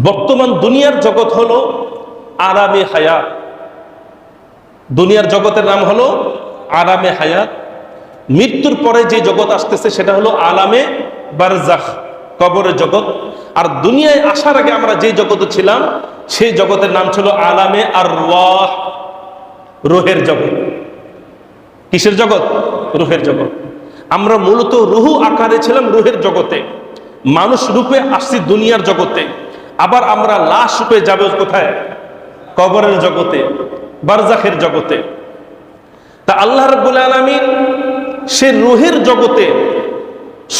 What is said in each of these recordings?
বর্তমান দুনিয়ার জগৎ হলো আরামে হায়াত। দুনিয়ার জগতের নাম হলো আরামে হায়াত। মৃত্যুর পরে যে জগৎ আসতেছে সেটা হলো আলামে বারজাখ, কবরের জগৎ। আর দুনিয়ায় আসার আগে আমরা যে জগতে ছিলাম সেই জগতের নাম ছিল আলামে আরওয়াহ, রুহের জগৎ। কিসের জগৎ? রুহের জগৎ। আমরা মূলত রুহু আকারে ছিলাম রুহের জগতে, মানুষ রূপে আসছি দুনিয়ার জগতে। আবার আমরা লাশ রূপে যাবে কোথায়? কবরের জগতে, বারজাখের জগতে। তা আল্লাহ রাব্বুল আলামিন সে রুহের জগতে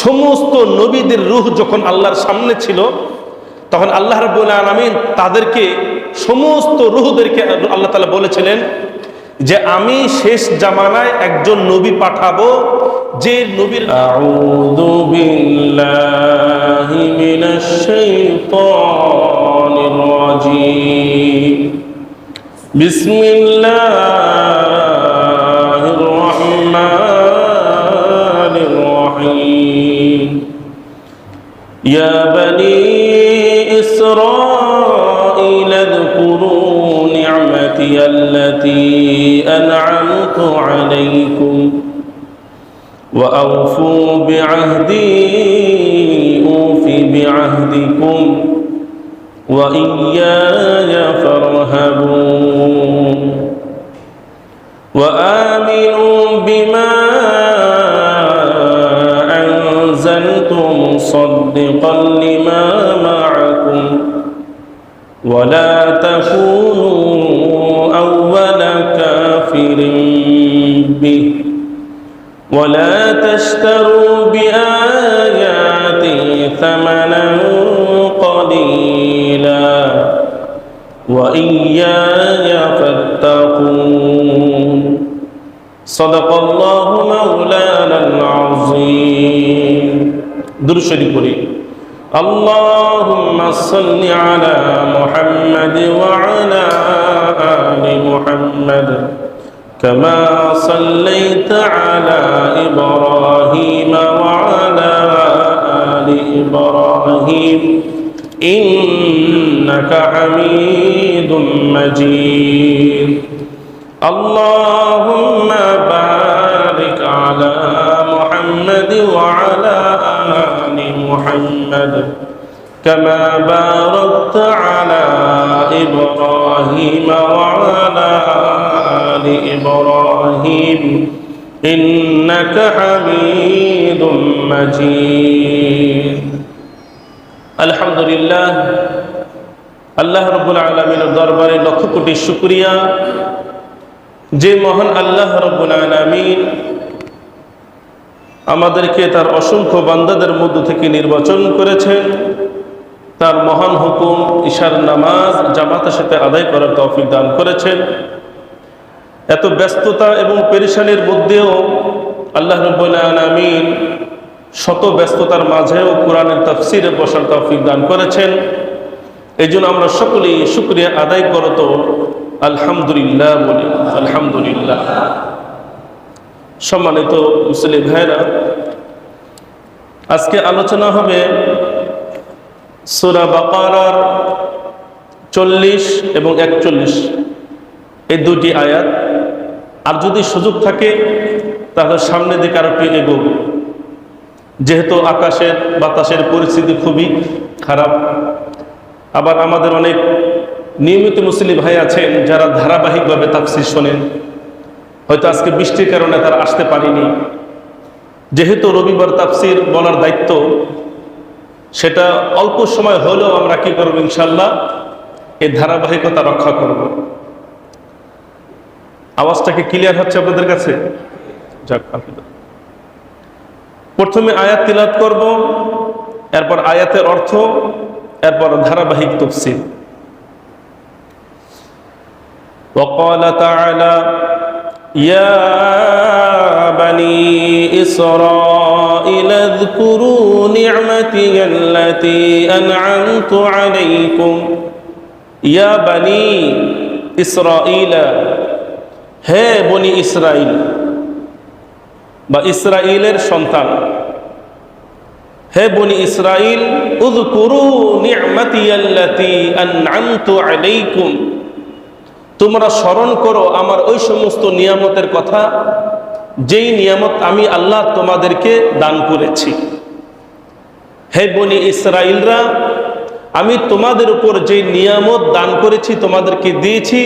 সমস্ত নবীদের রূহ যখন আল্লাহর সামনে ছিল, তখন আল্লাহ রাব্বুল আলামিন তাদেরকে, সমস্ত রূহদেরকে আল্লাহ তাআলা বলেছিলেন যে আমি শেষ জামানায় একজন নবী পাঠাবো, যে নবীর আউযু বিল্লাহি মিনাশ শাইতানির রাজীম বিসমিল্লাহির রাহমানির রহিম ইয়া বনি ইসরাঈল আযকুরু নি'মাতি আল্লাতী আন'আমতু আলাইকুম ওয়া আওফু বি'আহদি উফি বি'আহদিকুম ওয়া ইয়্যায়া ফারহাবুন ওয়া আমিনু বিমা আনজালতু মুসাদ্দিকান লিমা মা'আকুম ওয়া লা তাকুনু আউওয়ালা কাফিরিন বিহি ওয়া লা তাশতারু বিআয়াতি থামানান قليلا وإياي فاتقون صدق الله مولانا العظيم درود شريف পড়ি اللهم صل على محمد وعلى آل محمد كما صليت على إبراهيم وعلى آل إبراهيم إنك حميد مجيد اللهم بارك على محمد وعلى آل محمد كما باركت على إبراهيم وعلى آل إبراهيم إنك حميد مجيد আলহামদুলিল্লাহ, আল্লাহ রাব্বুল আলামিনের দরবারে লক্ষ কোটি শুকরিয়া যে মহান আল্লাহ রাব্বুল আলামিন আমাদেরকে তার অসংখ্য বান্দাদের মধ্য থেকে নির্বাচন করেছেন, তার মহান হুকুম ইশার নামাজ জামাতের সাথে আদায় করার তৌফিক দান করেছেন। এত ব্যস্ততা এবং পেরেশানির মধ্যেও আল্লাহ রাব্বুল আলামিন শত ব্যস্ততার মাঝেও কোরআনের তাফসিরে বসার তৌফিক দান করেছেন। এই জন্য আমরা সকলেই শুকরিয়া আদায় করত আলহামদুলিল্লাহ বলি। আলহামদুলিল্লাহ। সম্মানিত মুসলিম ভাইরা, আজকে আলোচনা হবে সূরা বাকারার 40 এবং 41 এই দুটি আয়াত। আর যদি সুযোগ থাকে তাহলে সামনের দিকে আরো একটু এগোবো, যেহেতু আকাশের বাতাসের পরিস্থিতি খুবই খারাপ। আবার আমাদের অনেক নিয়মিত মুসলিম ভাই আছেন যারা ধারাবাহিকভাবে তাফসীর শোনেন, হয়তো আজকে বৃষ্টির কারণে তারা আসতে পারেনি। যেহেতু রবিবার তাফসীর বলার দায়িত্ব, সেটা অল্প সময় হলেও আমরা কি করব, ইনশাআল্লাহ এই ধারাবাহিকতা রক্ষা করব। আওয়াজটা কি ক্লিয়ার হচ্ছে আপনাদের কাছে? যাক, আলহামদুলিল্লাহ। প্রথমে আয়াত তিলাওয়াত করব, এরপর আয়াতের অর্থ, এরপর ধারাবাহিক তাফসীর। وقال تعالى يا بني إسرائيل اذكروا نعمتي التي أنعمت عليكم يا بني إسرائيل হে বনি ইসরাইল বা ইসরাইলের সন্তান, হে বনি ইসরাইল, উযকুরু নি'মাতিয়াল্লাতী আন'আমতু আলাইকুম, তোমরা স্মরণ করো আমার ওই সমস্ত নিয়ামতের কথা যেই নিয়ামত আমি আল্লাহ তোমাদেরকে দান করেছি। হে বনি ইসরাইলরা, আমি তোমাদের উপর যে নিয়ামত দান করেছি, তোমাদেরকে দিয়েছি,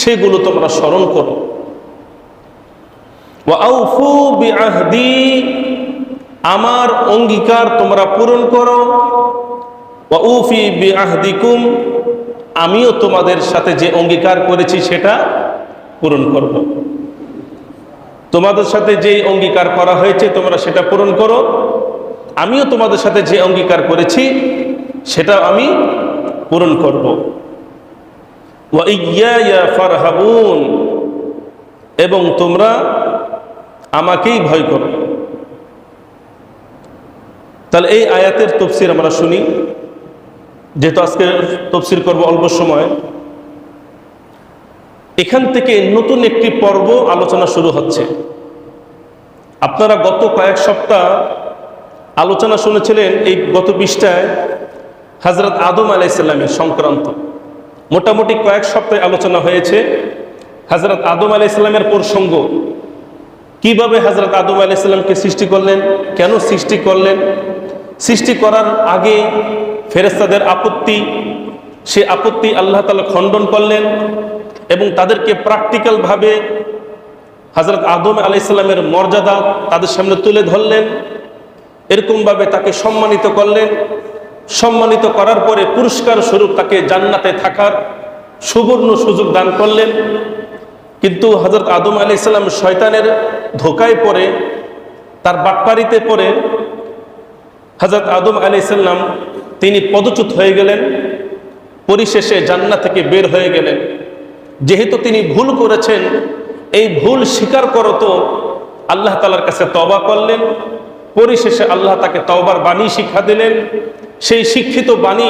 সেগুলো তোমরা স্মরণ করো। ওয়া আউফু বিআহদি, আমার অঙ্গীকার তোমরা পূরণ করো। ওয়া উফি বিআহদিকুম, আমিও তোমাদের সাথে যে অঙ্গীকার করেছি সেটা পূরণ করব। তোমাদের সাথে যে অঙ্গীকার করা হয়েছে তোমরা সেটা পূরণ করো, আমিও তোমাদের সাথে যে অঙ্গীকার করেছি সেটা আমি পূরণ করব। ওয়া ইয়্যায়া ফারহাবুন, এবং তোমরা আমাকেই ভয় করো। তাহলে এই আয়াতের তাফসীর আমরা শুনি, যেহেতু আজকে তাফসীর করব অল্প সময়। এখান থেকে নতুন একটি পর্ব আলোচনা শুরু হচ্ছে। আপনারা গত কয়েক সপ্তাহ আলোচনা শুনেছিলেন এই গত পৃষ্ঠায় হযরত আদম আলাইহিস সালামের সংক্রান্ত। মোটামুটি কয়েক সপ্তাহে আলোচনা হয়েছে হযরত আদম আলাইহিস সালামের প্রসঙ্গ, কিভাবে হযরত আদম আলাইহিস সালামকে সৃষ্টি করলেন, কেন সৃষ্টি করলেন, সৃষ্টি করার আগে ফেরেশতাদের আপত্তি, সে আপত্তি আল্লাহ তাআলা খণ্ডন করলেন এবং তাদেরকে প্র্যাকটিক্যালভাবে হযরত আদম আলাইহিস সালামের মর্যাদা তাদের সামনে তুলে ধরলেন। এরকমভাবে তাকে সম্মানিত করলেন। সম্মানিত করার পরে পুরস্কার স্বরূপ তাকে জান্নাতে থাকার সুবর্ণ সুযোগ দান করলেন। কিন্তু হযরত আদম আলাইহিস সালাম শয়তানের ধোকায় পড়ে, তার বাটপারিতে পড়ে হযরত আদম আলাইহিস সালাম তিনি পদচ্যুত হয়ে গেলেন, পরিশেষে জান্নাত থেকে বের হয়ে গেলেন। যেহেতু তিনি ভুল করেছেন, এই ভুল স্বীকার করত আল্লাহ তাআলার কাছে তওবা করলেন। পরিশেষে আল্লাহ তাকে তওবার বাণী শিক্ষা দিলেন। সেই শিক্ষিত বাণী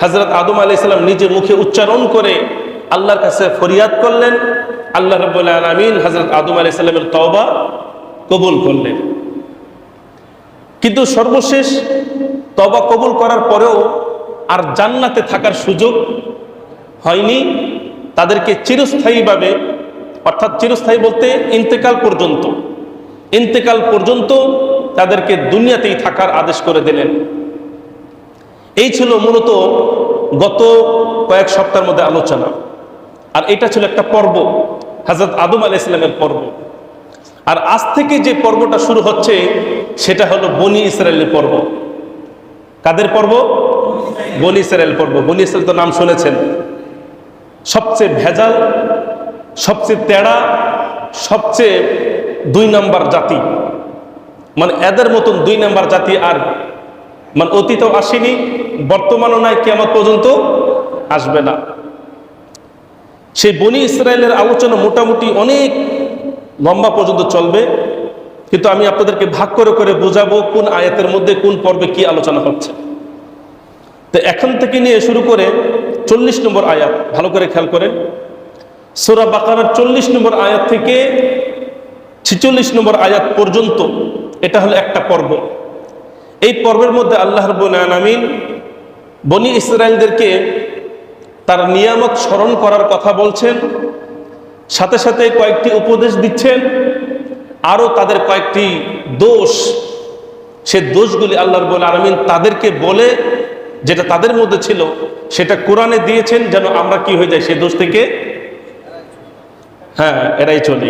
হযরত আদম আলাইহিস সালাম নিজের মুখে উচ্চারণ করে আল্লাহর কাছে ফরিয়াদ করলেন। আল্লাহ রাব্বুল আলামিন হযরত আদম আলাইহিস সালামের তওবা কবুল করলেন। কিন্তু সর্বশেষ তওবা কবুল করার পরেও আর জান্নাতে থাকার সুযোগ হয়নি। তাদেরকে চিরস্থায়ীভাবে, অর্থাৎ চিরস্থায়ী বলতে ইন্তেকাল পর্যন্ত তাদেরকে দুনিয়াতেই থাকার আদেশ করে দিলেন। এই ছিল মূলত গত কয়েক সপ্তাহের মধ্যে আলোচনা। আর এটা ছিল একটা পর্ব, হযরত আদম আলাইহিস সালামের পর্ব। আর আজ থেকে যে পর্বটা শুরু হচ্ছে সেটা হলো বনি ইসরায়েলের পর্ব। কাদের পর্ব? বনি ইসরায়েল পর্ব। বনি ইসরায়েল তো নাম শুনেছেন, সবচেয়ে ভেজাল, সবচেয়ে তেড়া, সবচেয়ে 2 নম্বর জাতি। মানে এদের মতন 2 নম্বর জাতি আর মানে অতীতেও আসেনি, বর্তমানও নাই, কিয়ামত পর্যন্ত আসবে না। সেই বনি ইসরায়েলের আলোচনা মোটামুটি অনেক লম্বা পর্যন্ত চলবে, কিন্তু আমি আপনাদেরকে ভাগ করে করে বোঝাবো কোন আয়াতের মধ্যে কোন পর্বে কি আলোচনা হচ্ছে। তো এখন থেকে নিয়ে শুরু করে 40 নম্বর আয়াত, ভালো করে খেয়াল করেন, সূরা বাকারার 40 নম্বর আয়াত থেকে 46 নম্বর আয়াত পর্যন্ত এটা হলো একটা পর্ব। এই পর্বের মধ্যে আল্লাহ রাব্বুল আলামিন বনি ইসরায়েলদেরকে তার নিয়ামত স্মরণ করার কথা বলছেন, সাথে সাথে কয়েকটি উপদেশ দিচ্ছেন, আরও তাদের কয়েকটি দোষ, সে দোষগুলি আল্লাহ রাব্বুল আলামিন তাদেরকে বলে, যেটা তাদের মধ্যে ছিল সেটা কোরআনে দিয়েছেন, যেন আমরা কি হয়ে যায় সেই দোষ থেকে এড়াই চলি,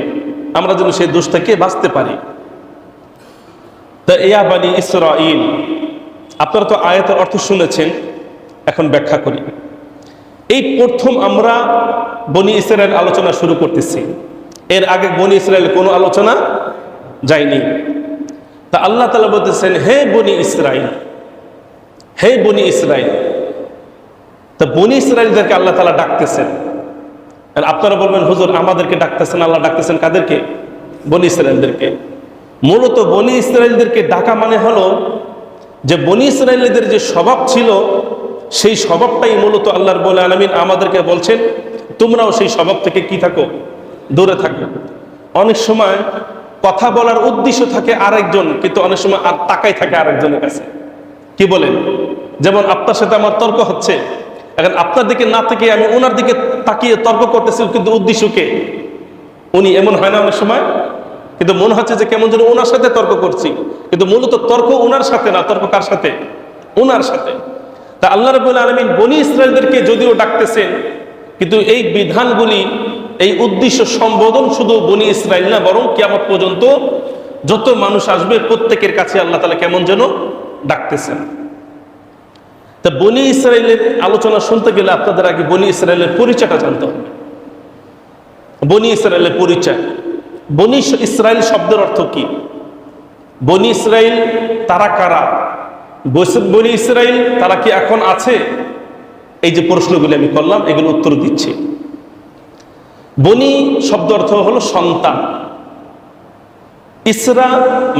আমরা যেন সেই দোষ থেকে বাঁচতে পারি। তা ইয়া বানি ইসরাঈল, আপনারা তো আয়াতের অর্থ শুনেছেন, এখন ব্যাখ্যা করি। এই প্রথম আমরা বনি ইসরায়েল আলোচনা শুরু করতেছি। এর আগে বনি ইসরায়েল কোনো আলোচনা যায়নি। তা আল্লাহ তাআলা বলতেছেন, হে বনি ইসরায়েল, হে বনি ইসরায়েল। তা বনি ইসরায়েলদেরকে আল্লাহ তাআলা ডাকতেছেন। আর আপনারা বলবেন, হুজুর আমাদেরকে ডাকতেছেন, আল্লাহ ডাকতেছেন কাদেরকে? বনি ইসরায়েলদেরকে। মূলত বনি ইসরায়েলদেরকে ডাকা মানে হলো যে বনি ইসরায়েলদের যে স্বভাব ছিল সেই স্বভাবটাই মূলত আল্লাহ রাব্বুল আলামিন আমাদেরকে বলছেন তোমরাও সেই স্বভাব থেকে কি থাকো? দূরে থাকো। অনেক সময় কথা বলার উদ্দেশ্য থাকে আরেকজন, কিন্তু অনেক সময় আর তাকাই থাকে আরেকজনের কাছে। কি বলেন? যেমন আপনার সাথে আমার তর্ক হচ্ছে, এখন আপনার দিকে না থেকে আমি ওনার দিকে তাকিয়ে তর্ক করতেছি, কিন্তু উদ্দেশ্যকে উনি, এমন হয় না অনেক সময়? কিন্তু মনে হচ্ছে যে কেমন যেন ওনার সাথে তর্ক করছি, কিন্তু মূলত তর্ক ওনার সাথে না, তর্ক কার সাথে? ওনার সাথে। তা আল্লাহ রাব্বুল আলামিন বনি ইসরাইলদেরকে যদিও ডাকতেছেন, কিন্তু এই বিধানগুলি, এই উদ্দেশ্য সম্বোধন শুধু বনি ইসরাইল না, বরং কিয়ামত পর্যন্ত যত মানুষ আসবে প্রত্যেকের কাছে আল্লাহ তাআলা কেমন যেন ডাকতেছেন। তা বনি ইসরাইলের আলোচনা শুনতে গেলে আপনাদের আগে বনি ইসরাইলের পরিচয়টা জানতে হবে। বনি ইসরাইলের পরিচয়, বনি ইসরাইল শব্দের অর্থ কি? বনি ইসরাইল তারা কারা? বনি ইসরাইল তারা কি এখন আছে? এই যে প্রশ্নগুলি আমি করলাম, এগুলো উত্তর দিচ্ছি। বনি শব্দ অর্থ হলো সন্তান, ইসরা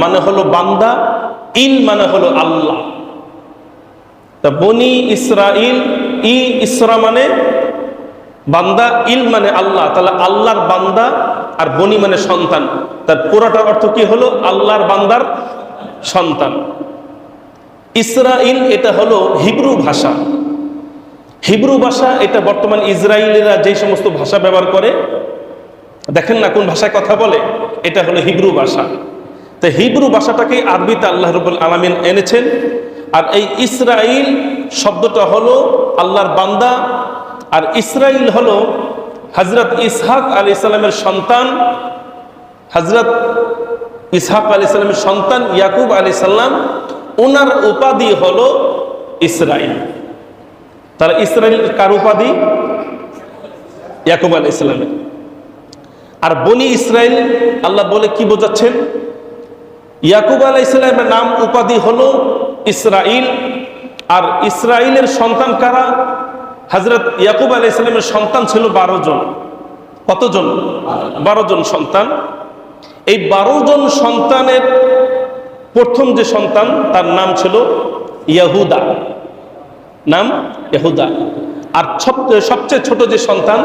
মানে হলো বান্দা, ইল মানে হলো আল্লাহ। তা বনি ইসরাইল, ইসরা মানে বান্দা, ইল মানে আল্লাহ, তাহলে আল্লাহর বান্দা, আর বনি মানে সন্তান। তার পুরোটার অর্থ কি হলো? আল্লাহর বান্দার সন্তান। ইসরাইল এটা হলো হিব্রু ভাষা। হিব্রু ভাষা এটা বর্তমান ইসরায়েলিরা যে সমস্ত ভাষা ব্যবহার করে, দেখেন না কোন ভাষায় কথা বলে, এটা হলো হিব্রু ভাষা। তো হিব্রু ভাষাটাকে আরবিতে আল্লাহ রাব্বুল আলামিন এনেছেন। আর এই ইসরাইল শব্দটা হলো আল্লাহর বান্দা, আর ইসরাইল হলো হযরত ইসহাক আলাইহিস সালামের সন্তান। হযরত ইসহাক আলাইহিস সালামের সন্তান ইয়াকুব আলাইহিস সালাম, ওনার উপাধি হলো ইসরাইল। তাহলে ইসরাইল কার উপাধি? ইয়াকুব আলাইহিস সালামের। আর বনি ইসরাইল আল্লাহ বলে কি বোঝাচ্ছেন? ইয়াকুব আলাইহিস সালামের নাম উপাধি হলো ইসরাইল। আর ইসরাইলের সন্তান কারা? হযরত ইয়াকুব আলাইহিস সালামের সন্তান ছিল 12 জন। কতজন? 12 জন সন্তান। এই 12 জন সন্তানের প্রথম যে সন্তান, তার নাম ছিল ইয়াহুদা, নাম ইয়াহুদা। আর সবচেয়ে ছোট যে সন্তান,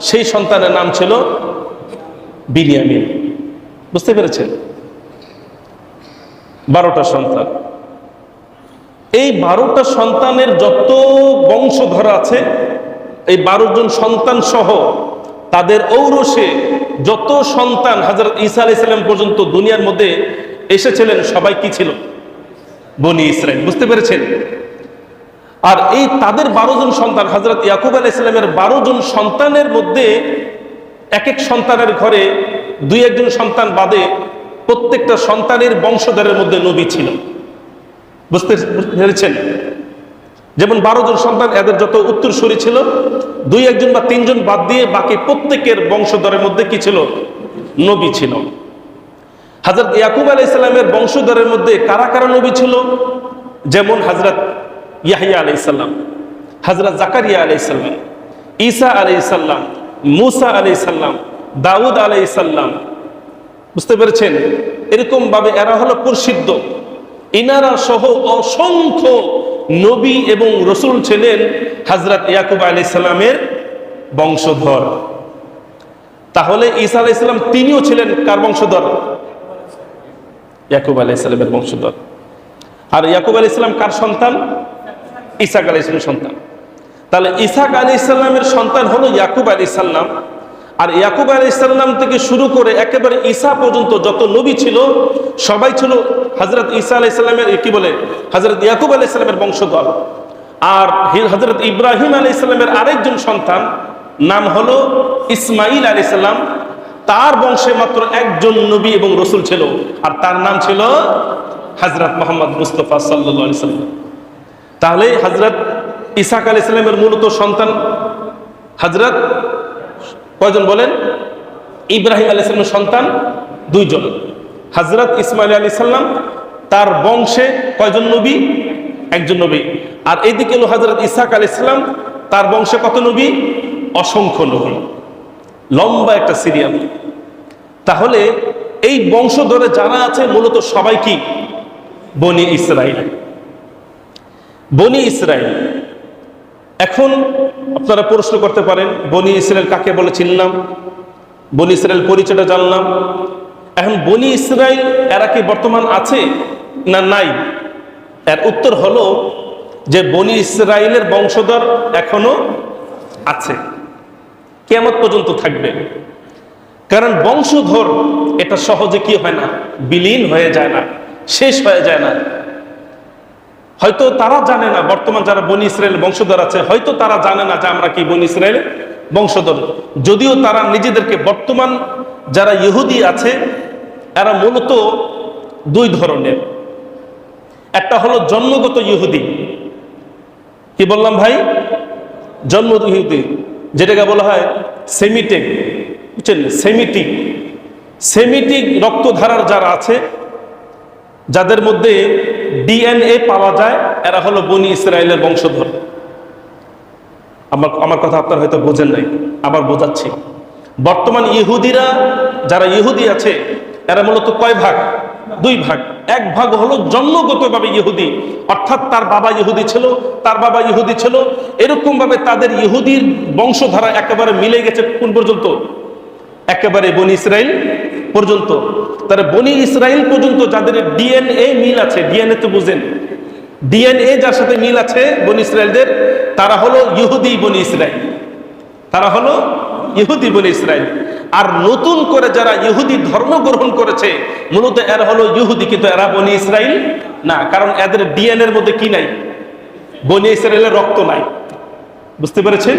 সেই সন্তানের নাম ছিল বিনিয়ামিন। বুঝতে পেরেছেন? 12টা সন্তান। এই 12টা সন্তানের যত বংশধর আছে, এই 12 জন সন্তান সহ তাদের ঔরসে যত সন্তান হযরত ঈসা আলাইহিস সালাম পর্যন্ত দুনিয়ার মধ্যে এসেছিলেন, সবাই কি ছিল? বনি ইসরাইল। বুঝতে পেরেছেন? আর এই তাদের 12 জন সন্তান, হযরত ইয়াকুব আলাইহিস সালামের 12 জন সন্তানের মধ্যে এক এক সন্তানের ঘরে 2-1 জন সন্তান বাদে প্রত্যেকটা সন্তানের বংশধরের মধ্যে নবী ছিল। বুঝতে পেরেছেন? যেমন 12 জন সন্তান, এদের যত উত্তরসূরি ছিল, 2-1 জন বা 3 জন বাদ দিয়ে বাকি প্রত্যেকের বংশধরের মধ্যে কি ছিল? নবী ছিল। হযরত ইয়াকুব আলাইহিস সালামের বংশধরের মধ্যে কারা কারা নবী ছিল? যেমন হযরত ইয়াহইয়া আলাইহিস সালাম, হযরত জাকারিয়া আলাইহিস সালাম, ঈসা আলাইহিস সালাম, মুসা আলাইহিস সালাম, দাউদ আলাইহিস সালাম। বুঝতে পেরেছেন? এরকম ভাবে এরা হলো প্রসিদ্ধ। ইনারা সহ অসংখ্য নবী এবং রসুল ছিলেন হযরত ইয়াকুব আলাইহিস সালামের বংশধর। তাহলে ঈসা আলাইহিস সালাম তিনিও ছিলেন কার বংশধর? ইয়াকুব আলাইহিস সালামের বংশধর। আর ইয়াকুব আলাইহিস সালাম কার সন্তান? ইসহাক আলাইহিস সালামের সন্তান। তাহলে ইসহাক আলাইহিস সালামের সন্তান হলো ইয়াকুব আলাইহিস সালাম। আর ইয়াকুব আলাইহিস সালাম থেকে শুরু করে একেবারে ঈসা পর্যন্ত যত নবী ছিল, সবাই ছিল হযরত ঈসা আলাইহিস সালামের কি বলে, হযরত ইয়াকুব আলাইহিস সালামের বংশধর। আর হযরত ইব্রাহিম আলাইহিস সালামের আরেকজন সন্তান নাম হলো ইসমাঈল আলাইহিস সালাম। তার বংশে মাত্র একজন নবী এবং রসুল ছিল, আর তার নাম ছিল হযরত মুহাম্মদ মুস্তাফা সাল্লাল্লাহু আলাইহি সাল্লাম। তাহলে হযরত ইসহাক আলাইহিস সালামের মূলত সন্তান হযরত কয়জন বলেন? ইব্রাহিম আলাইহিস সালামের সন্তান 2 জন। হযরত ইসমাঈল আলাইহিস সালাম, তার বংশে কয়জন নবী? একজন নবী। আর এইদিকে হলো হযরত ইসহাক আলাইহিস সালাম, তার বংশে কত নবী? অসংখ্য নবী। লম্বা একটা সিরিয়াল। তাহলে এই বংশধরে যারা আছে মূলত সবাই কি? বনি ইসরাইল। বনি ইসরাইল। এখন আপনারা প্রশ্ন করতে পারেন, বনি ইসরাইল কাকে বলে চিনলাম, বনি ইসরাইল পরিচয়টা জানলাম, এখন বনি ইসরাইল এরা কি বর্তমান আছে না নাই? এর উত্তর হলো যে বনি ইসরাইলের বংশধর এখনো আছে, কিয়ামত পর্যন্ত থাকবে। কারণ বংশধর এটা সহজে কি হয় না, বিলীন হয়ে যায় না, শেষ হয়ে যায় না। হয়তো তারা জানে না, বর্তমান যারা বনি ইসরায়েল বংশধর আছে হয়তো তারা জানে না যে আমরা কি বনি ইসরায়েল বংশধর, যদিও তারা নিজেদেরকে, বর্তমান যারা ইহুদি আছে এরা মূলত দুই ধরনের। একটা হলো জন্মগত ইহুদি, কি বললাম ভাই, জন্মগত ইহুদি, যেটাকে বলা হয় সেমিটিক, বুঝছেন, সেমিটিক রক্তধারার যারা আছে, যাদের মধ্যে ডিএনএ পাওয়া যায়, এরা হলো বনি ইসরায়েলের বংশধর। আমার কথা আপনারা হয়তো বোঝেন নাই, আবার বোঝাচ্ছি। বর্তমান ইহুদিরা, যারা ইহুদি আছে এরা মূলত কয় ভাগ, দুই ভাগ। এক ভাগ হলো জন্মগতভাবে ইহুদি, অর্থাৎ তার বাবা ইহুদি ছিল, তার বাবা ইহুদি ছিল, এরকম ভাবে তাদের ইহুদির বংশধারা একেবারে মিলে গেছে কোন পর্যন্ত, একেবারে বনি ইসরায়েল পর্যন্ত। তারা বনি ইসরায়েল পর্যন্ত যাদের ডিএনএ মিল আছে, ডিএনএ তো বুঝেন, ডিএনএ যার সাথে মিল আছে বনি ইসরায়েলদের, তারা হলো ইহুদি বনি ইসরায়েল, তারা হলো ইহুদি বনি ইসরায়েল। আর নতুন করে যারা ইহুদি ধর্ম গ্রহণ করেছে মূলত এরা হলো ইহুদি, কিন্তু এরা বনি ইসরায়েল না, কারণ এদের ডিএনএ এর মধ্যে কি নাই, বনি ইসরায়েলের রক্ত নাই। বুঝতে পেরেছেন?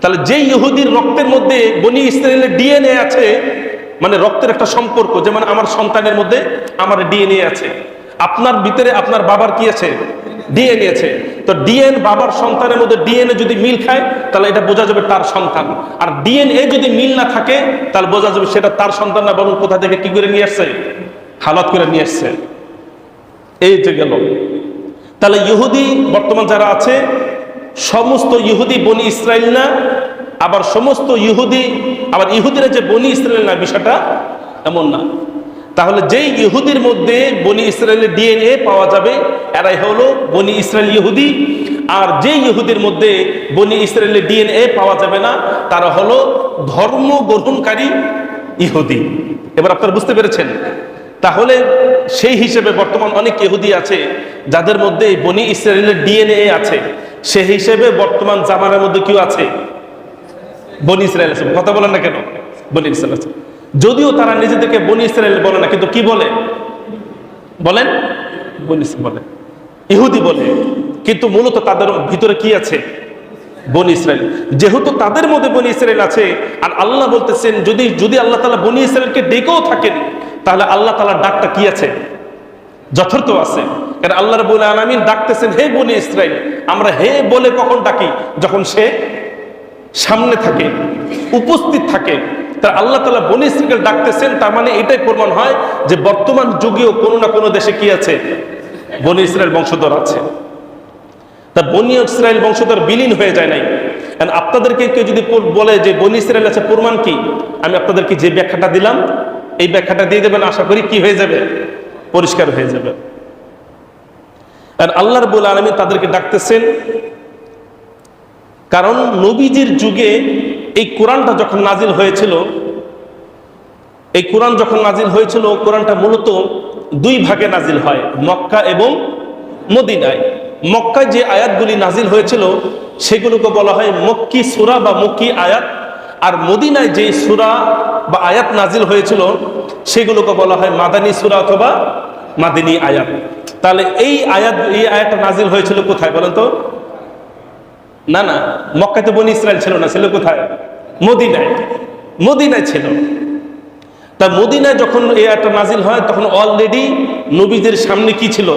তাহলে যে ইহুদির রক্তের মধ্যে বনি ইসরায়েলের ডিএনএ আছে, মানে রক্তের একটা সম্পর্ক, যেমন আমার সন্তানের মধ্যে আমার ডিএনএ আছে, আপনার ভিতরে আপনার বাবার কি আছে, ডিএনএ আছে। তো ডিএনএ বাবার সন্তানের মধ্যে ডিএনএ যদি মিল খায় তাহলে এটা বোঝা যাবে তার সন্তান, আর ডিএনএ যদি মিল না থাকে তাহলে বোঝা যাবে সেটা তার সন্তান না, বরং কোথা থেকে কি করে নিয়ে আসছে, হালাত করে নিয়ে আসছে। এই যে গেল। তাহলে ইহুদি বর্তমান যারা আছে সমস্ত ইহুদি বনি ইসরায়েল না, আবার সমস্ত ইহুদি, আবার ইহুদিরা যে বনি ইসরায়েল না, বিষয়টা এমন না। তাহলে যেই ইহুদির মধ্যে বনি ইসরায়েলের ডিএনএ পাওয়া যাবে এরাই হলো বনি ইসরায়েল ইহুদি, আর যেই ইহুদির মধ্যে বনি ইসরায়েলের ডিএনএ পাওয়া যাবে না তারা হলো ধর্ম গ্রহণকারী ইহুদি। এবার আপনারা বুঝতে পেরেছেন? তাহলে সেই হিসেবে বর্তমান অনেক ইহুদি আছে যাদের মধ্যে বনি ইসরায়েলের ডিএনএ আছে, সেই হিসেবে বর্তমান জামানার মধ্যে কেউ আছে, বনি ইসরায়েল আছে। কথা বলেন না কেন, বনি ইসরায়েল আছে, যদিও তারা নিজেদেরকে বনি ইসরায়েল বলে না, কিন্তু কি বলে, বলেন বনি ইসরায়েল বলে, ইহুদি বলে, কিন্তু মূলত তাদের ভিতরে কি আছে, বনি ইসরায়েল। যেহেতু তাদের মধ্যে বনি ইসরায়েল আছে, আর আল্লাহ বলতেছেন যদি আল্লাহ তাআলা বনি ইসরায়েলকে ডেকেও থাকেন তাহলে আল্লাহ তাআলার ডাকটা কি আছে, যথার্থ আছে। কারণ আল্লাহ রাব্বুল আলামিন ডাকতেছেন হে বনি ইসরায়েল। আমরা হে বলে কখন ডাকি, যখন সে সামনে থাকে, উপস্থিত থাকে। তা আল্লাহ তাআলা বনি ইসরায়েলকে ডাকতেছেন, তার মানে এটাই প্রমাণ হয় যে বর্তমান যুগেও কোনো না কোনো দেশে কি আছে, বনি ইসরায়েল বংশধর আছে। তা বনি ইসরায়েল বংশধর বিলীন হয়ে যায় নাই। কারণ আপনাদেরকে কেউ যদি বলে যে বনি ইসরায়েল আছে, প্রমাণ কি, আমি আপনাদেরকে যে ব্যাখ্যাটা দিলাম এই ব্যাখ্যাটা দিয়ে দেবেন, আশা করি কি হয়ে যাবে, পরিষ্কার হয়ে যাবে। আর আল্লাহ রাব্বুল আলামিন তাদেরকে ডাকতেছেন কারণ নবীজির যুগে এই কোরআনটা যখন নাজিল হয়েছিল, এই কোরআন যখন নাজিল হয়েছিল, কোরআনটা মূলত দুই ভাগে নাজিল হয়, মক্কা এবং মদিনায়। মক্কায় যে আয়াতগুলি নাজিল হয়েছিল সেগুলোকে বলা হয় মক্কি সূরা বা মক্কি আয়াত, আর মদিনায় যে সূরা বা আয়াত নাজিল হয়েছিল সেগুলোকে বলা হয় মাদানী সূরা অথবা মাদিনী আয়াত। তাহলে এই আয়াতটা নাজিল হয়েছিল কোথায় বলেন তো? না না, মক্কায় তো বনি ইসরায়েল ছিল না, ছিল কোথায়? মদিনায়, মদিনায় ছিল। তা মদিনায় যখন এই আয়াতটা নাজিল হয় তখন অলরেডি নবীদের সামনে কি ছিল,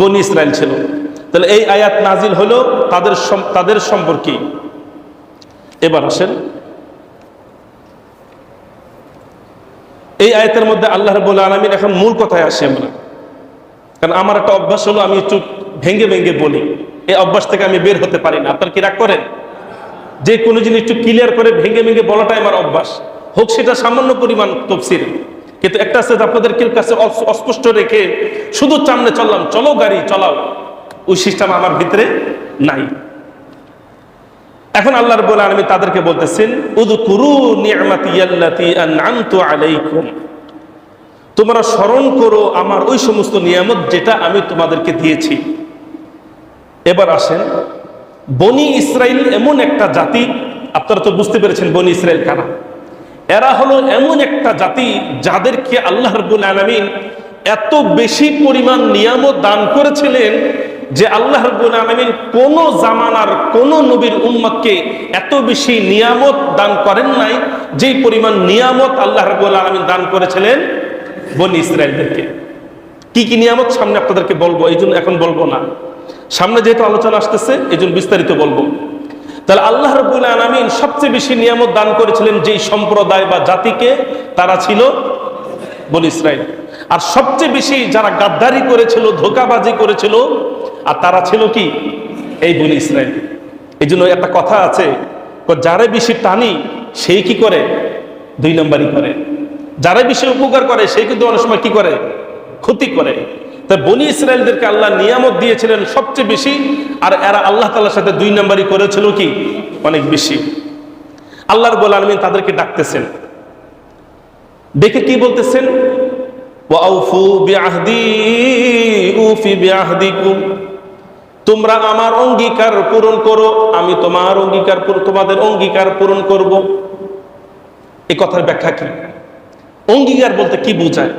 বনি ইসরায়েল ছিল। তাহলে এই আয়াত নাজিল হলো তাদের সম্পর্কে। এবার আসেন এই আয়াতের মধ্যে আল্লাহ রাব্বুল আলামিন, এখন মূল কথায় আসি আমরা, কারণ আমার একটা অভ্যাস হলো আমি একটু ভেঙ্গে ভেঙ্গে বলি, এই অভ্যাস থেকে আমি বের হতে পারি না। আপনার কি রাগ করেন? যে কোনো জিনিস একটু ক্লিয়ার করে ভেঙ্গে ভেঙ্গে বলাটাই আমার অভ্যাস, হোক সেটা সামান্য পরিমাণ তফসির। কিন্তু একটা আছে আপনাদের কাছে অস্পষ্ট রেখে শুধু সামনে চললাম, চলো গাড়ি চালাও, ওই সিস্টেম আমার ভিতরে নাই। এখন আল্লাহ রাব্বুল আলামিন তাদেরকে বলতেছেন উযকুরু নি'মাতি আল্লাতী আন'আমতু আলাইকুম তোমরা স্মরণ করো আমার ওই সমস্ত নিয়ামত যেটা আমি তোমাদেরকে দিয়েছি। এবার আসেন, বনি ইসরাইল এমন একটা জাতি, আপনারা তো বুঝতে পেরেছেন বনি ইসরাইল কারা। এরা হলো এমন একটা জাতি যাদেরকে আল্লাহ রাব্বুল আলামিন এত বেশি পরিমাণ নিয়ামত দান করেছিলেন যে আল্লাহ রাব্বুল আলামিন কোন জামানার কোন নবীর উম্মতকে এত বেশি নিয়ামত দান করেন নাই যেই পরিমাণ নিয়ামত আল্লাহ রাব্বুল আলামিন দান করেছিলেন বনি ইসরাইলদেরকে। কি কি নিয়ামত সামনে আপনাদেরকে বলবো, এই জন্য এখন বলবো না, সামনে যেহেতু আলোচনা আসতেছে এই জন্য বিস্তারিত বলবো। তাহলে আল্লাহ রাব্বুল আলামিন সবচেয়ে বেশি নিয়ামত দান করেছিলেন যেই সম্প্রদায় বা জাতিকে, তারা ছিল বনি ইসরাইল। আর সবচেয়ে বেশি যারা গাদ্দারি করেছিল, ধোঁকাবাজি করেছিল, আর তারা ছিল কি, এই বনি ইসরাইল। এই জন্য একটা কথা আছে, যারা বেশি টানি সেই কি করে, 2 নম্বরই করে। যারা বেশি উপকার করে সেই কিন্তু অনেক সময় কি করে, ক্ষতি করে। তাই বনি ইসরাইলদেরকে আল্লাহ নিয়ামত দিয়েছিলেন সবচেয়ে বেশি, আর এরা আল্লাহ তাআলার সাথে 2 নম্বরই করেছিল কি, অনেক বেশি। আল্লাহ রাব্বুল আলামিন তাদেরকে ডাকতেছেন, দেখে কি বলতেছেন, ওয়াউফু বিআহদি উফি বিআহদিকুম, তোমরা আমার অঙ্গীকার পূরণ করো, আমি তোমার অঙ্গীকার তোমাদের অঙ্গীকার পূরণ করব। এই কথার ব্যাখ্যা কি? অঙ্গীকার বলতে কি বোঝায়?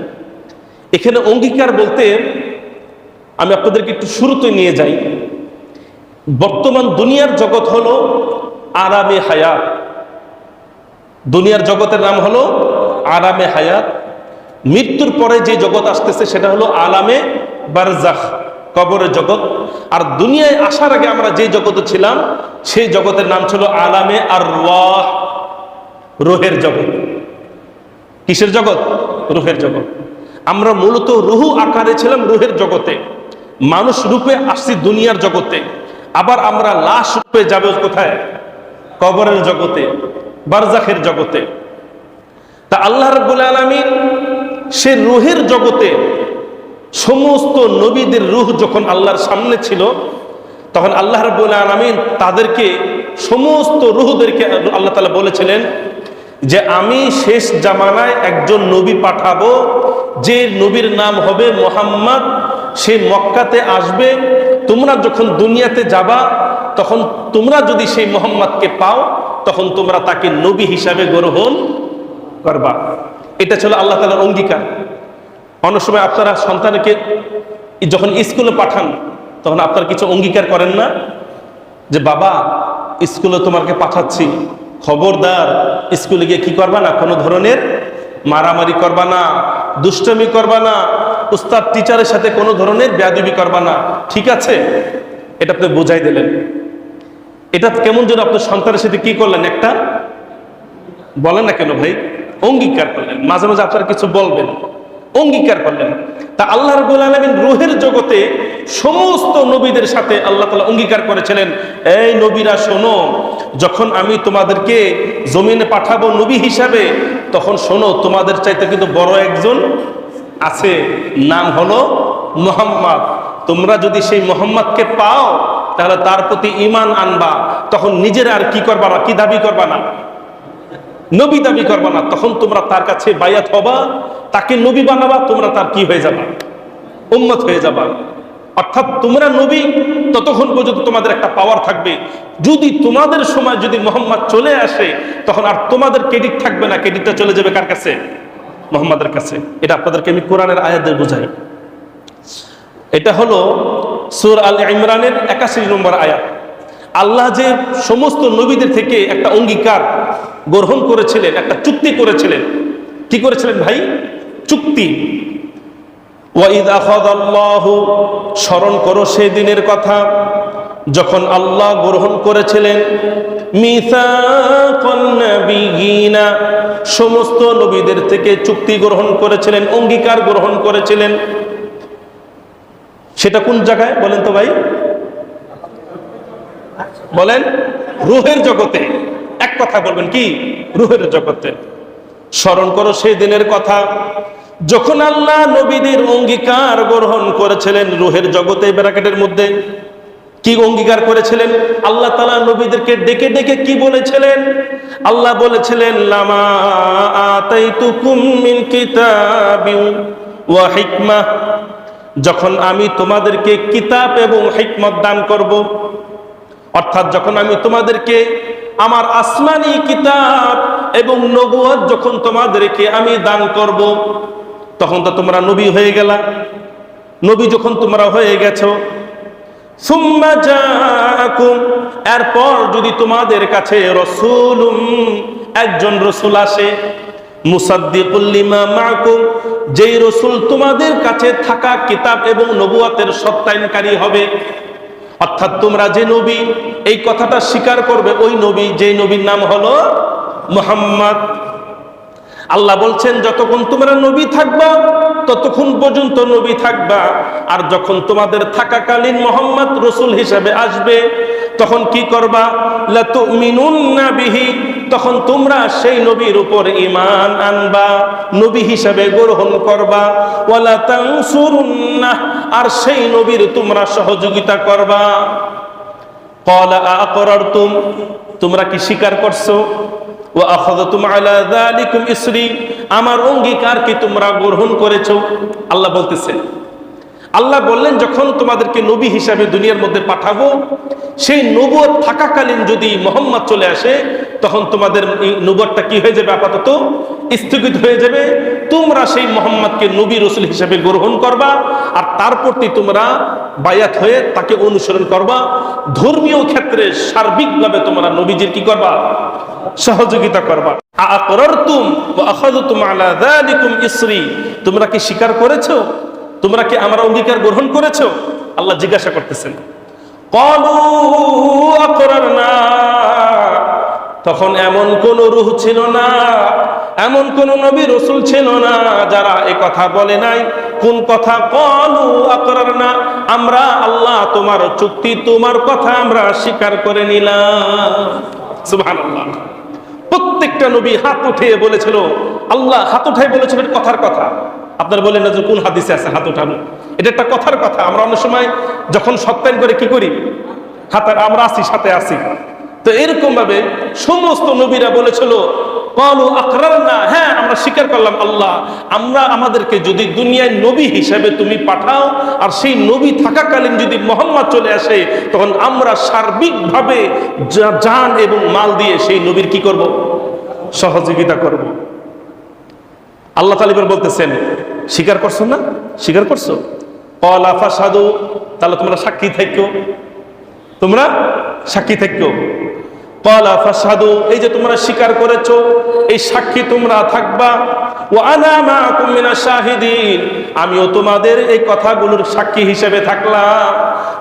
এখানে অঙ্গীকার বলতে আমি আপনাদেরকে একটু শুরুতে নিয়ে যাই। বর্তমান দুনিয়ার জগৎ হলো আরামে হায়াত। দুনিয়ার জগতের নাম হলো আরামে হায়াত। মৃত্যুর পরে যে জগৎ আসতেছে সেটা হলো আলামে বারজাখ, কবরের জগৎ। আর দুনিয়ায় আসার আগে আমরা যে জগতে ছিলাম সেই জগতের নাম ছিল আলামে আরওয়াহ, রূহের জগৎ। কিসের জগৎ? রূহের জগৎ। আমরা মূলত রুহু আকারে ছিলাম রূহের জগতে, মানুষ রূপে আসছি দুনিয়ার জগতে। আবার আমরা লাশ রূপে যাবে কোথায়? কবরের জগতে, বারজাখের জগতে। তা আল্লাহ রাব্বুল আলামিন সে রূহের জগতে সমস্ত নবীদের রূহ যখন আল্লাহর সামনে ছিল, তখন আল্লাহ রাব্বুল আলামিন তাদেরকে, সমস্ত রূহদেরকে আল্লাহ তাআলা বলেছিলেন যে আমি শেষ জামানায় একজন নবী পাঠাবো, যে নবীর নাম হবে মুহাম্মদ। সে মক্কাতে আসবে, তোমরা যখন দুনিয়াতে যাবা তখন তোমরা যদি সেই মুহাম্মদকে পাও তখন তোমরা তাকে নবী হিসাবে গ্রহণ করবা। এটা ছিল আল্লাহ তাআলার অঙ্গীকার। অনেক সময় আপনারা সন্তানকে যখন স্কুলে পাঠান তখন আপনারা কিছু অঙ্গীকার করেন না, যে বাবা স্কুলে তোমাকে পাঠাচ্ছি, খবরদার স্কুলে গিয়ে কি করবা না, কোনো ধরনের মারামারি করবা না, দুষ্টমি করবা না, উস্তাদ টিচারের সাথে কোনো ধরনের বেয়াদবি করবা না, ঠিক আছে? এটা আপনি বুঝাই দিলেন। এটা কেমন যেন আপনার সন্তানের সাথে কি করলেন, একটা বলেন না কেন ভাই, অঙ্গীকার করলেন। মাঝে মাঝে আপনারা কিছু বলবেন, অঙ্গীকার করলেন। তা আল্লাহ রাব্বুল আলামিন রূহের জগতে সমস্ত নবীদের সাথে আল্লাহ তাআলা অঙ্গীকার করেছিলেন, এই নবীরা শোনো, যখন আমি তোমাদেরকে জমিনে পাঠাবো নবী হিসাবে, তখন শোনো তোমাদের চাইতে কিন্তু বড় একজন আছে, নাম হলো মুহাম্মদ। তোমরা যদি সেই মুহাম্মদকে পাও তাহলে তার প্রতি ঈমান আনবা, তখন নিজেরা আর কি করবা না, কি দাবি করবা না, নবী দাবি করবা না, তখন তোমরা তার কাছে বায়াত হবা, তাকে নবী বানাবা, তোমরা তার কি হয়ে যাবা, উম্মত হয়ে যাবা। অর্থাৎ তোমরা নবী ততক্ষণ পর্যন্ত তোমাদের একটা পাওয়ার থাকবে। যদি তোমাদের সময় যদি মুহাম্মদ চলে আসে তখন আর তোমাদের ক্রেডিট থাকবে না, ক্রেডিটটা চলে যাবে কার কাছে? মুহাম্মাদের কাছে। এটা আপনাদেরকে আমি কোরআনের আয়াত দিয়ে বুঝাই। এটা হলো সূরা আল ইমরানের 81 নম্বর আয়াত। আল্লাহ যে সমস্ত নবীদের থেকে একটা অঙ্গীকার গ্রহণ করেছিলেন, একটা চুক্তি করেছিলেন। কি করেছিলেন ভাই? চুক্তি। ওয়াইদ আখাযাল্লাহু, স্মরণ করো সেই দিনের কথা যখন আল্লাহ গ্রহণ করেছিলেন মিসাকান নাবিয়িনা, সমস্ত নবীদের থেকে চুক্তি গ্রহণ করেছিলেন, অঙ্গীকার গ্রহণ করেছিলেন। সেটা কোন জায়গায় বলেন তো ভাই? বলেন, রূহের জগতে। এক কথা বলবেন, কি? রূহের জগতে। স্মরণ করো সেই দিনের কথা যখন আল্লাহ নবীদের অঙ্গীকার গ্রহণ করেছিলেন রূহের জগতে, ব্র্যাকেটের মধ্যে। কি অঙ্গীকার করেছিলেন? আল্লাহ তাআলা নবীদেরকে ডেকে ডেকে কি বলেছিলেন? আল্লাহ বলেছিলেন, লামা আতাইতুকুম মিন কিতাবিন ওয়া হিকমাহ, যখন আমি তোমাদেরকে কিতাব এবং হিকমত দান করব, অর্থাৎ যখন আমি তোমাদেরকে আমার আসমানি কিতাব এবং নবুয়ত যখন তোমাদেরকে আমি দান করব, তখন তো তোমরা নবী হয়ে গেলা। নবী যখন তোমরা হয়ে গেছো, সুম্মা জাআকুম, এরপর যদি তোমাদের কাছে রাসূলুম, একজন রাসূল আসে, মুসাদ্দিকুল লিমা মাআকুম, যেই রাসূল তোমাদের কাছে থাকা কিতাব এবং নবুয়তের সত্যায়নকারী হবে, অর্থাৎ তোমরা যে নবী এই কথাটা স্বীকার করবে, ওই নবী, যে নবীর নাম হলো মুহাম্মদ। আল্লাহ বলছেন, যতক্ষণ তোমরা নবী থাকবা ততক্ষণ পর্যন্ত নবী থাকবা, আর যখন তোমাদের থাকাকালীন মুহাম্মদ রাসূল হিসেবে আসবে, তখন কি করবা? লা তুমিনুন্না বিহি, তখন তোমরা সেই নবীর উপর ঈমান আনবা, নবী হিসেবে গ্রহণ করবা। ওয়ালা তানসুরুন্নাহ, আর সেই নবীর তোমরা সহযোগিতা করবা। ক্বালা আ'আকরারতুম, তোমরা কি স্বীকার করছো? ওয়া আখাযাতুম আলা যালিকুম ইসরি, আমার অঙ্গীকার কি তোমরা গ্রহণ করেছো? আল্লাহ বলতেছেন, আল্লাহ বললেন, যখন তোমাদেরকে নবী হিসাবে দুনিয়ার মধ্যে পাঠাবো, সেই নবুয়ত থাকাকালীন যদি মুহাম্মদ চলে আসে, তখন তোমাদের নবুয়তটা কি হয়ে যাবে? আপাতত স্থগিত হয়ে যাবে। তোমরা সেই মুহাম্মদকে নবী রাসূল হিসাবে গ্রহণ করবা, আর তার প্রতি তোমরা বায়াত হয়ে তাকে অনুসরণ করবা। ধর্মীয় ক্ষেত্রে সার্বিকভাবে তোমরা নবীজির কি করবা? সহযোগিতা করবা। আ'আকরারতুম ওয়া আখাযতুম আলা যালিকুম ইসরি, তোমরা কি স্বীকার করেছো? তোমরা কি আমার অঙ্গীকার গ্রহণ করেছো? আল্লাহ জিজ্ঞাসা করতেছেন। ক্বালু আকরারনা, তখন এমন কোন রূহ ছিল না, এমন কোন নবী রাসূল ছিল না যারা এই কথা বলে নাই। কোন কথা? ক্বালু আকরারনা, আমরা আল্লাহ তোমার চুক্তি, তোমার কথা আমরা স্বীকার করে নিলাম। সুবহানাল্লাহ। প্রত্যেকটা নবী হাত উঠিয়ে বলেছিল, আল্লাহ হাত উঠাই বলেছিল কথার কথা। আপনারা বলেন না যে কোন হাদিসে আছে হাত উঠানো? এটা একটা কথার কথা। আমরা অনেক সময় যখন সত্যায়ন করে কি করি? হাতে আমরা আসি, সাথে আসি। তো এরকম ভাবে সমস্ত নবীরা বলেছিল, ক্বালু আকরারনা, হ্যাঁ আমরা স্বীকার করলাম আল্লাহ, আমরা আমাদেরকে যদি দুনিয়ায় নবী হিসেবে তুমি পাঠাও, আর সেই নবী থাকাকালীন যদি মুহাম্মদ চলে আসে, তখন আমরা সার্বিকভাবে জান এবং মাল দিয়ে সেই নবীর কি করব? সহযোগিতা করব। আল্লাহ তাআলা বলতেছেন, স্বীকার করছো না? স্বীকার করছো? ক্বালা ফাশহাদু, তাহলে তোমরা সাক্ষী থাকো, তোমরা সাক্ষী থাকো। ক্বালা ফাশহাদু, এই যে তোমরা স্বীকার করেছো, এই সাক্ষী তোমরা থাকবা। ওয়া আনা মাআকুম মিনাশ শাহিদিন, আমিও তোমাদের এই কথাগুলোর সাক্ষী হিসেবে থাকলাম,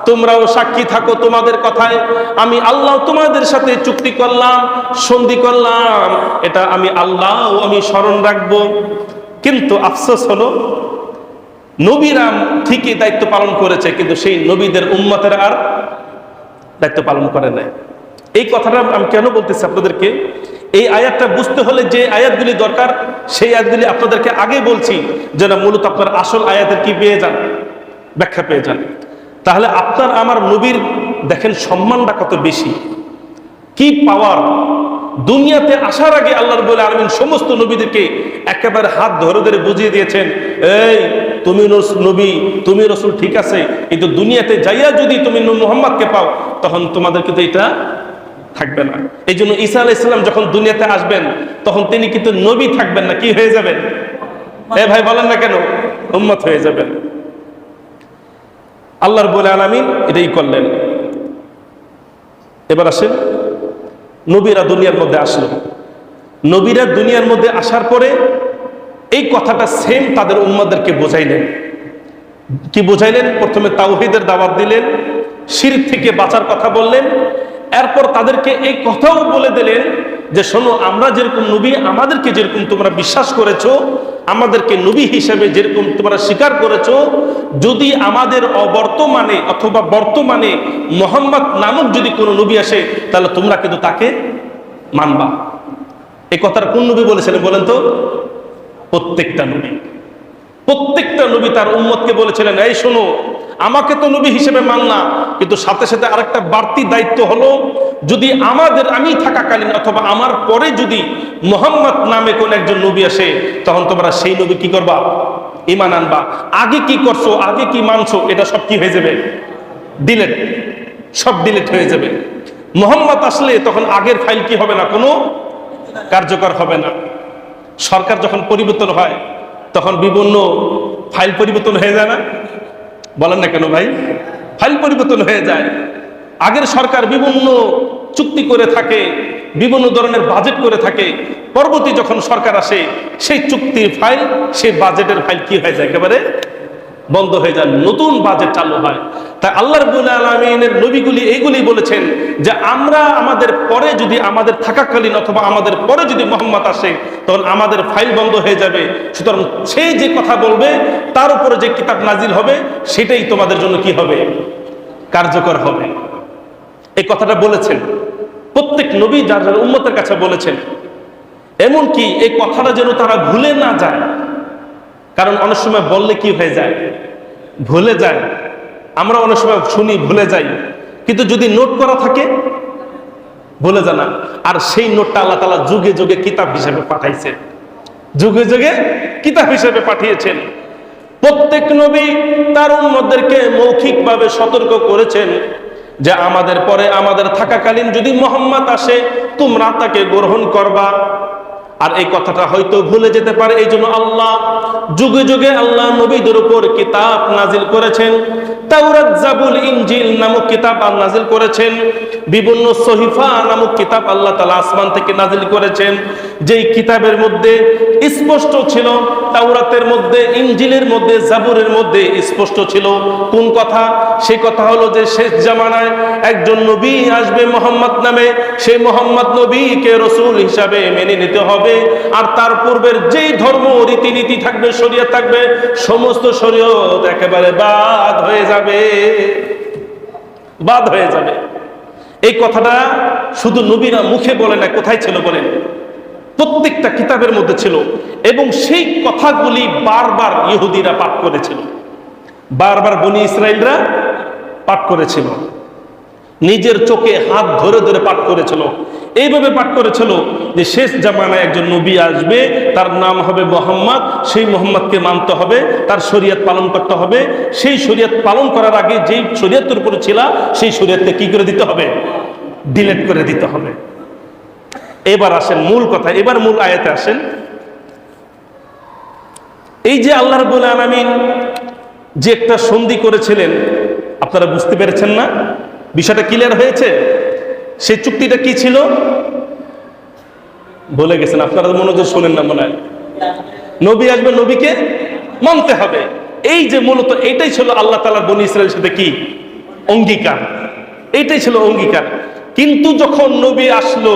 তোমরাও সাক্ষী থাকো তোমাদের কথায়। আমি আল্লাহ তোমাদের সাথে চুক্তি করলাম, সন্ধি করলাম, এটা আমি আল্লাহ আমি স্মরণ রাখবো। কিন্তু আফসোস হলো, নবীরা ঠিকই দায়িত্ব পালন করেছে, কিন্তু সেই নবীদের উম্মতেরা আর দায়িত্ব পালন করে নাই। এই কথাটা আমি কেন বলতেছি আপনাদেরকে? এই আয়াতটা বুঝতে হলে যে আয়াতগুলি দরকার, সেই আয়াতগুলি আপনাদেরকে আগে বলছি, যেন মূলত আপনার আসল আয়াতের কি পেয়ে যান, ব্যাখ্যা পেয়ে যান। তাহলে আপনার আমার নবীর দেখেন সম্মানটা কত বেশি, কি পাওয়ার। দুনিয়াতে আসার আগে আল্লাহ রাব্বুল আলামিন সমস্ত নবীদেরকে একেবারে হাত ধরে ধরে বুঝিয়ে দিয়েছেন, এই তুমি নবী, তুমি রাসূল ঠিক আছে, কিন্তু দুনিয়াতে যাইয়া যদি তুমি মুহাম্মদকে পাও, তখন তোমাদের কিন্তু এটা থাকবে না। এই জন্য ঈসা আলাইহিস সালাম যখন দুনিয়াতে আসবেন, তখন তিনি কিন্তু নবী থাকবেন না, কি হয়ে যাবেন? ভাই বলেন না কেন? উম্মত হয়ে যাবেন। আল্লাহ রাব্বুল আলামিন এটাই করলেন। এবার আসেন, নবীরা দুনিয়ার মধ্যে আসলো। নবীরা দুনিয়ার মধ্যে আসার পরে এই কথাটা সেম তাদের উম্মতদেরকে বোঝাইলেন। কি বোঝাইলেন? প্রথমে তাওহীদের দাওয়াত দিলেন, শিরক থেকে বাঁচার কথা বললেন। এরপর তাদেরকে এই কথাও বলে দিলেন যে শোনো, আমরা যেরকম নবী, আমাদেরকে যেরকম তোমরা বিশ্বাস করেছো, আমাদেরকে নবী হিসেবে যেরকম তোমরা স্বীকার করেছো, যদি আমাদের অবর্তমানে অথবা বর্তমানে মুহাম্মদ নামক যদি কোনো নবী আসে, তাহলে তোমরা কিন্তু তাকে মানবা। এই কথার কোন নবী বলেছিলেন বলেন তো? প্রত্যেকটা নবী। প্রত্যেকটা নবী তার উম্মতকে বলেছিলেন, এই শোনো, আমাকে তো নবী হিসেবে মানলা, কিন্তু সাথে সাথে আরেকটা বাড়তি দায়িত্ব হলো, যদি আমি থাকাকালীন অথবা আমার পরে যদি মুহাম্মদ নামে কোন একজন নবী আসে, তখন তোমরা সেই নবী কি করবা? ঈমান আনবা। আগে কি করছো, আগে কি মানছো, এটা সব কি হয়ে যাবে? ডিলেট, সব ডিলেট হয়ে যাবে। মুহাম্মদ আসলে তখন আগের ফাইল কি হবে না, কোনো কার্যকর হবে না। সরকার যখন পরিবর্তন হয় তখন বিভিন্ন ফাইল পরিবর্তন হয়ে যায় না? বলেন না কেন ভাই? ফাইল পরিবর্তন হয়ে যায়। আগের সরকার বিভিন্ন চুক্তি করে থাকে, বিভিন্ন ধরনের বাজেট করে থাকে, পরবর্তী যখন সরকার আসে সেই চুক্তির ফাইল, সেই বাজেটের ফাইল কি হয়ে যায়? একেবারে বন্ধ হয়ে যায়, নতুন বাজেট চালু হয়। তাই আল্লাহ রাব্বুল আলামিনের নবীগুলি এইগুলি বলেছেন যে আমরা আমাদের পরে যদি, আমাদের থাকাকালীন অথবা আমাদের পরে যদি মুহাম্মদ আসে, তখন আমাদের ফাইল বন্ধ হয়ে যাবে। সুতরাং সেই যে কথা বলবে, তার উপরে যে কিতাব নাজিল হবে, সেটাই তোমাদের জন্য কি হবে? কার্যকর হবে। এই কথাটা বলেছেন প্রত্যেক নবী যার যার উম্মতের কাছে বলেছেন। এমনকি এই কথাটা যেন তারা ভুলে না যায়, কারণ অনেক সময় বললে কি হয়ে যায়? ভুলে যায়। আমরা অনেক সময় শুনি, ভুলে যাই, কিন্তু যদি নোট করা থাকে ভুলে যায় না। আর সেই নোটটা আল্লাহ তাআলা যুগে যুগে কিতাব হিসেবে পাঠাইছেন, যুগে যুগে কিতাব হিসেবে পাঠিয়েছেন। প্রত্যেক নবী তার উম্মতদেরকে মৌখিকভাবে সতর্ক করেছেন যে আমাদের পরে, আমাদের থাকাকালীন যদি মুহাম্মদ আসে, তোমরা তাকে গ্রহণ করবা। আর এই কথাটা হয়তো ভুলে যেতে পারে, এই জন্য আল্লাহ যুগে যুগে আল্লাহ নবীদের উপর কিতাব নাজিল করেছেন। তাওরাত, জাবুর, ইনজিল নামক কিতাব নাজিল করেছেন। বিভিন্ন সহিফা নামক কিতাব আল্লাহ তাআলা আসমান থেকে নাজিল করেছেন, যেই কিতাবের মধ্যে স্পষ্ট ছিল, তাওরাতের মধ্যে, ইনজিলের মধ্যে, জাবুরের মধ্যে স্পষ্ট ছিল কোন কথা? সেই কথা হলো যে শেষ জামানায় একজন নবী আসবে মুহাম্মদ নামে, সেই মুহাম্মদ নবীকে রাসূল হিসাবে মেনে নিতে হবে। আর তার পূর্বের যেই ধর্ম রীতিনীতি থাকবে, শরীয়ত থাকবে, সমস্ত শরীয়ত একেবারে বাদ হয়ে যাবে, বাদ হয়ে যাবে। এই কথাটা শুধু নবীরা মুখে বলে না, কোথায় ছিল বলেন? প্রত্যেকটা কিতাবের মধ্যে ছিল। এবং সেই কথাগুলি বারবার ইহুদিরা পাঠ করেছিল, বারবার বনি ইসরাইলরা পাঠ করেছিল, নিজের চোখে হাত ধরে ধরে পাঠ করেছিল। এইভাবে পাঠ করেছিল যে শেষ জামানায় একজন নবী আসবে, তার নাম হবে মুহাম্মদ, সেই মুহাম্মদকে মানতে হবে, তার শরীয়ত পালন করতে হবে। সেই শরীয়ত পালন করার আগে যেই শরীয়তের উপরে ছিল, সেই শরীয়তকে কি করে দিতে হবে? ডিলিট করে দিতে হবে। এবার আসেন মূল কথা, এবার মূল আয়াতে আসেন। এই যে আল্লাহ রাব্বুল আলামিন যে একটা সন্ধি করেছিলেন, আপনারা বুঝতে পেরেছেন না? বিষয়টা ক্লিয়ার হয়েছে? সেই চুক্তিটা কি ছিল? বলে গেছেন, আপনারা মনোযোগ শোনেন না মনে হয়। নবী আসবে, নবীকে মানতে হবে। এই যে মূলত এটাই ছিল আল্লাহ তাআলার বনি ইসরাইলের সাথে কি অঙ্গীকার, এইটাই ছিল অঙ্গীকার। কিন্তু যখন নবী আসলো,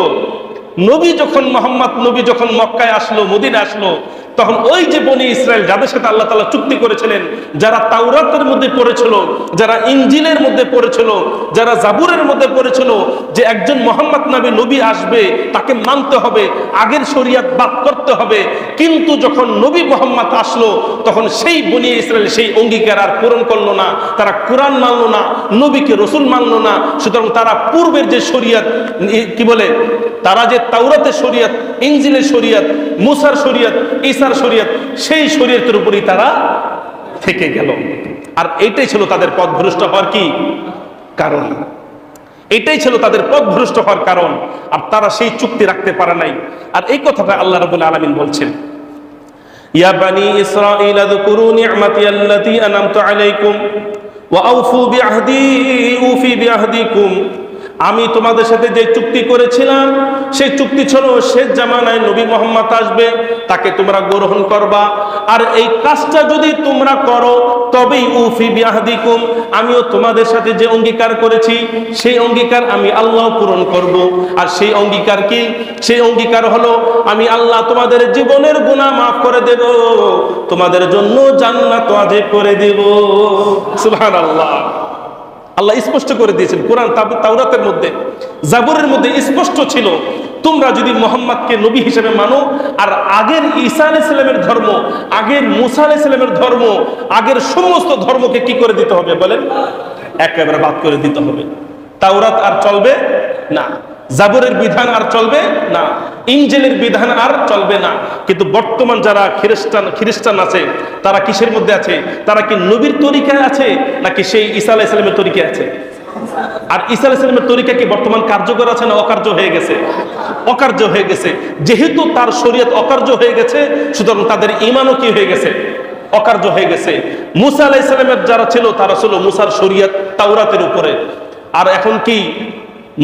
নবী যখন মুহাম্মদ নবী যখন মক্কায় আসলো, মদিনা আসলো, তখন ওই যে বনি ইসরাইল যাদের সাথে আল্লাহ তাআলা চুক্তি করেছিলেন, যারা তাওরাতের মধ্যে পড়েছিল, যারা ইনজিলের মধ্যে পড়েছিল, যারা জাবুরের মধ্যে পড়েছিল যে একজন মুহাম্মদ নবী আসবে, তাকে মানতে হবে, আগের শরীয়ত বাদ করতে হবে। কিন্তু যখন নবী মুহাম্মদ আসলো, তখন সেই বনি ইসরাইল সেই অঙ্গীকার আর পূরণ করলো না। তারা কোরআন মানলো না, নবীকে রাসূল মানলো না। সুতরাং তারা পূর্বের যে শরীয়ত, কি বলে, তারা যে তাওরাতের শরীয়ত, ইনজিলের শরীয়ত, মুসার শরীয়ত, ঈসার শরীয়ত, সেই শরীয়তের উপরই তারা থেকে গেল। আর এইটাই ছিল তাদের পথভ্রষ্ট হওয়ার কি কারণ? এটাই ছিল তাদের পথভ্রষ্ট হওয়ার কারণ। আর তারা সেই চুক্তি রাখতে পারে নাই। আর এই কথাটা আল্লাহ রাব্বুল আলামিন বলছেন, ইয়া বানি ইসরাঈল আযকুরু নি'মাতি আল্লাতী আন'আমতু আলাইকুম ওয়া আউফু বিআহদি উফি বিআহদিকুম। আমি তোমাদের সাথে যে চুক্তি করেছিলাম, সেই চুক্তি ছিল শেষ জামানায় নবী মুহাম্মদ আসবে, তাকে তোমরা গ্রহণ করবা। আর এই কাজটা যদি তোমরা করো, তবেই উফি বিআহদিকুম, আমিও তোমাদের সাথে যে অঙ্গীকার করেছি, সেই অঙ্গীকার আমি আল্লাহ পূরণ করব। আর সেই অঙ্গীকার কি? সেই অঙ্গীকার হলো আমি আল্লাহ তোমাদের জীবনের গুনাহ মাফ করে দেব, তোমাদের জন্য জান্নাত ওয়াজিব করে দেব। সুবহানাল্লাহ। আল্লাহ স্পষ্ট করে দিয়েছেন। কোরআন, তাওরাতের মধ্যে, জাবুরের মধ্যে স্পষ্ট ছিল তোমরা যদি মোহাম্মদকে নবী হিসেবে মানো, আর আগের ঈসা আলাইহিস সালামের ধর্ম, আগের মুসা আলাইহিস সালামের ধর্ম, আগের সমস্ত ধর্মকে কি করে দিতে হবে বলেন? একেবারে বাদ করে দিতে হবে। তাওরাত আর চলবে না, জাবরের বিধান আর চলবে না, ইনজিলের বিধান আর চলবে না। কিন্তু বর্তমান যারা খ্রিস্টান আছে, তারা কিসের মধ্যে আছে? তারা কি নবীর তরিকায় আছে, নাকি সেই ঈসা আলাইহিস সালামের তরিকায় আছে? আর ঈসা আলাইহিস সালামের তরিকা কি বর্তমান কার্যকর আছে না অকার্য হয়ে গেছে? অকার্য হয়ে গেছে। যেহেতু তার শরীয়ত অকার্য হয়ে গেছে, সুতরাং তাদের ঈমানও কি হয়ে গেছে? অকার্য হয়ে গেছে। মুসা আলাইহিস সালামের যারা ছিল, তারা ছিল মুসার শরীয়ত তাওরাতের উপরে। আর এখন কি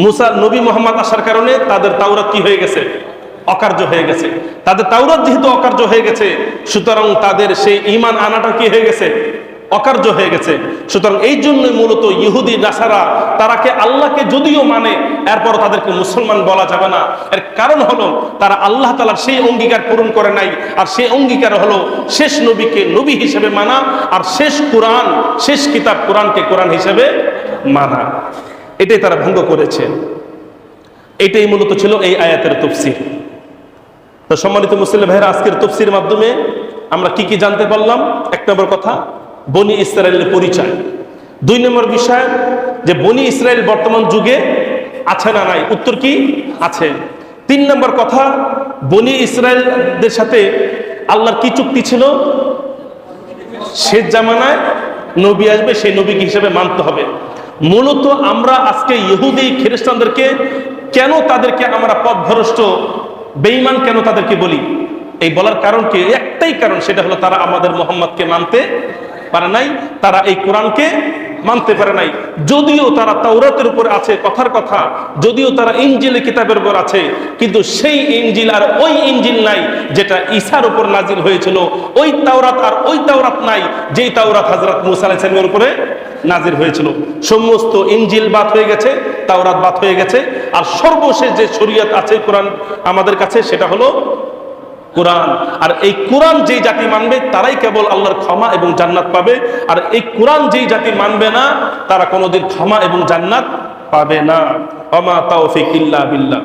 মুসা নবী মুহাম্মদ আসার কারণে তাদের তাওরাত কি হয়ে গেছে? অকার্য হয়ে গেছে। তাদের তাওরাত যেহেতু অকার্য হয়ে গেছে, সুতরাং তাদের সেই ঈমান আনাটা কি হয়ে গেছে? অকার্য হয়ে গেছে। সুতরাং এই জন্যই মূলত ইহুদি নাসারা তারাকে আল্লাহকে যদিও মানে, এরপর তাদেরকে মুসলমান বলা যাবে না। এর কারণ হলো তারা আল্লাহ তাআলার সেই অঙ্গীকার পূরণ করে নাই। আর সেই অঙ্গীকার হলো শেষ নবীকে নবী হিসেবে মানা, আর শেষ কোরআন, শেষ কিতাব কোরআনকে কোরআন হিসেবে মানা। এটাই তারা ভঙ্গ করেছে। এটাই মূলত ছিল এই আয়াতের তাফসীর। তো সম্মানিত মুসলিম ভাইরা, আজকের তাফসীরের মাধ্যমে আমরা কি কি জানতে পারলাম? এক নম্বর কথা, বনি ইসরায়েলের পরিচয়। দুই নম্বর বিষয় যে বনি ইসরায়েল বর্তমান যুগে আছে না নাই? উত্তর কি? আছে। তিন নম্বর কথা, বনি ইসরায়েলদের সাথে আল্লাহর কি চুক্তি ছিল? শেষ জামানায় নবী আসবে, সেই নবীকে হিসেবে মানতে হবে। মূলত আমরা আজকে ইহুদি খ্রিস্টানদেরকে কেন তাদেরকে আমরা পথভ্রষ্ট, বেঈমান কেন তাদেরকে বলি? এই বলার কারণ কি? একটাই কারণ, সেটা হলো তারা আমাদের মুহাম্মদকে মানতে পারে নাই, তারা এই কোরআনকে মানতে পারে নাই। যদিও তারা তাওরাতের উপর আছে, কথার কথা, যদিও তারা ইনজিল কিতাবের উপর আছে, কিন্তু সেই ইনজিল আর ওই ইনজিল নাই যেটা ঈসার উপর নাজিল হয়েছিল। ওই তাওরাত আর ওই তাওরাত নাই যেই তাওরাত হযরত মুসা আলাইহিস সালামের উপরে নাজিল হয়েছিল। সমস্ত ইনজিল বাদ হয়ে গেছে, তাওরাত বাদ হয়ে গেছে। আর সর্বশেষ যে শরীয়ত আছে কোরআন আমাদের কাছে, সেটা হলো কোরআন। আর এই কোরআন যেই জাতি মানবে তারাই কেবল আল্লাহর ক্ষমা এবং জান্নাত পাবে। আর এই কোরআন যেই জাতি মানবে না, তারা কোনোদিন ক্ষমা এবং জান্নাত পাবে না। ওমা তাওফিক ইল্লা বিল্লাহ।